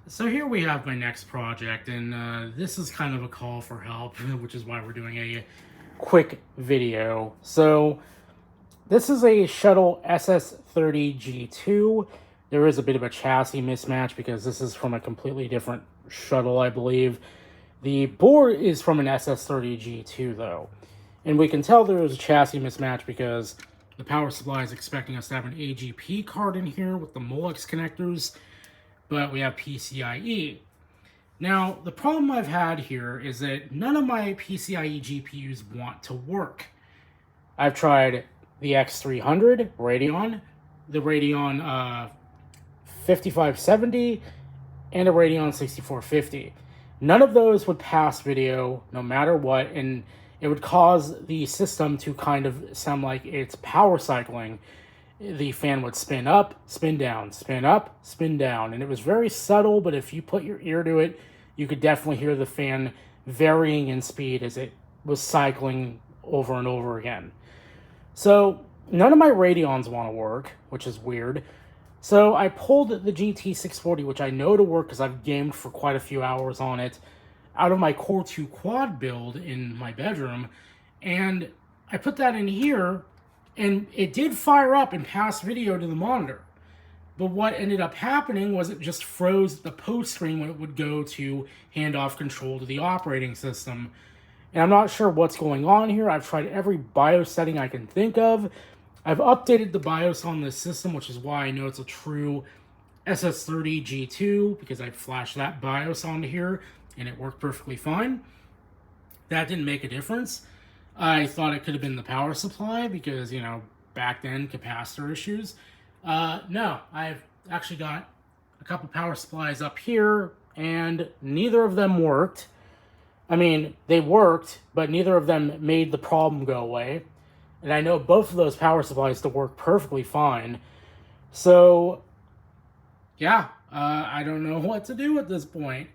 So here we have my next project, and this is kind of a call for help, which is why we're doing a quick video. So this is a Shuttle SS30G2. There is a bit of a chassis mismatch because this is from a completely different shuttle, I believe. The board is from an SS30G2, though. And we can tell there is a chassis mismatch because the power supply is expecting us to have an AGP card in here with the Molex connectors, but we have PCIe. Now, the problem I've had here is that none of my PCIe GPUs want to work. I've tried the X300 Radeon, the Radeon 5570, and a Radeon 6450. None of those would pass video no matter what, and it would cause the system to kind of sound like it's power cycling. The fan would spin up, spin down, spin up, spin down, and it was very subtle, but if you put your ear to it, you could definitely hear the fan varying in speed as it was cycling over and over again. So none of my Radeons want to work, which is weird. So I pulled the GT640, which I know to work because I've gamed for quite a few hours on it, out of my Core 2 quad build in my bedroom, and I put that in here, and it did fire up and pass video to the monitor. But what ended up happening was it just froze the post screen when it would go to hand off control to the operating system. And I'm not sure what's going on here. I've tried every BIOS setting I can think of. I've updated the BIOS on this system, which is why I know it's a true SS30G2, because I flashed that BIOS onto here, and it worked perfectly fine. That didn't make a difference. I thought it could have been the power supply, because, back then, capacitor issues. No, I've actually got a couple power supplies up here, and neither of them worked. I mean, they worked, but neither of them made the problem go away. And I know both of those power supplies to work perfectly fine. So, yeah, I don't know what to do at this point.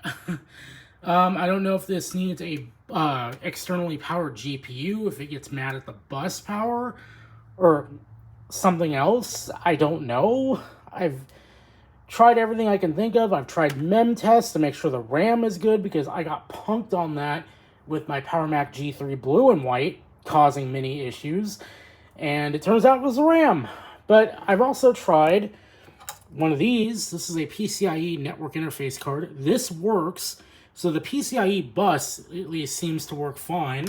I don't know if this needs a externally powered GPU, if it gets mad at the bus power, or something else. I don't know. I've tried everything I can think of. I've tried mem tests to make sure the RAM is good, because I got punked on that with my PowerMac G3 Blue and White, causing many issues, and it turns out it was the RAM. But I've also tried one of these. This is a PCIe network interface card. This works, so the PCIe bus at least seems to work fine.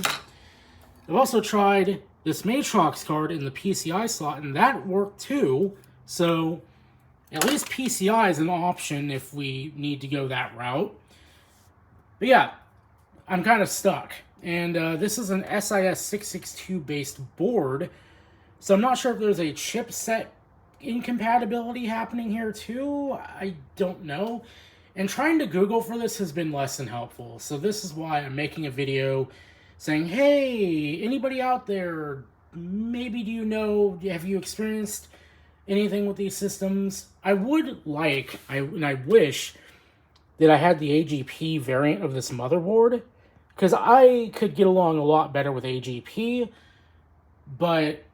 I've also tried this Matrox card in the PCI slot, and that worked too, so at least PCI is an option if we need to go that route. But yeah, I'm kind of stuck. And this is an SIS662 based board, so I'm not sure if there's a chipset incompatibility happening here too. I don't know. And trying to Google for this has been less than helpful. So this is why I'm making a video saying, hey, anybody out there, maybe have you experienced anything with these systems? I would like, and I wish that I had the AGP variant of this motherboard, because I could get along a lot better with AGP, but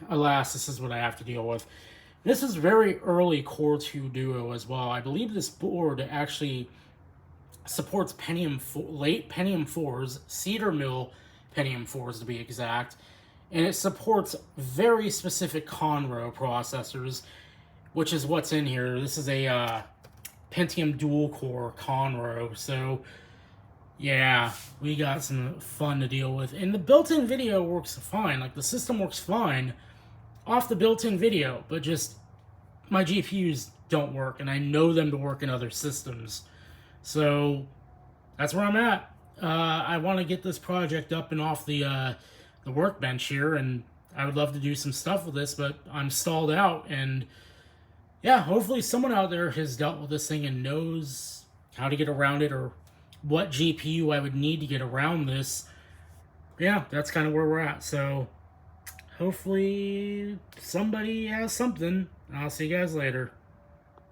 alas, this is what I have to deal with. This is very early Core 2 Duo as well. I believe this board actually supports late Pentium 4s, Cedar Mill Pentium 4s to be exact, and it supports very specific Conroe processors, which is what's in here. This is a Pentium dual-core Conroe, so yeah, we got some fun to deal with. And the built-in video works fine. Like, the system works fine off the built-in video, but just my GPUs don't work, and I know them to work in other systems. So that's where I'm at. I want to get this project up and off the workbench here, and I would love to do some stuff with this, but I'm stalled out. And yeah, hopefully someone out there has dealt with this thing and knows how to get around it, or what GPU I would need to get around this. Yeah, that's kind of where we're at. So hopefully somebody has something. I'll see you guys later.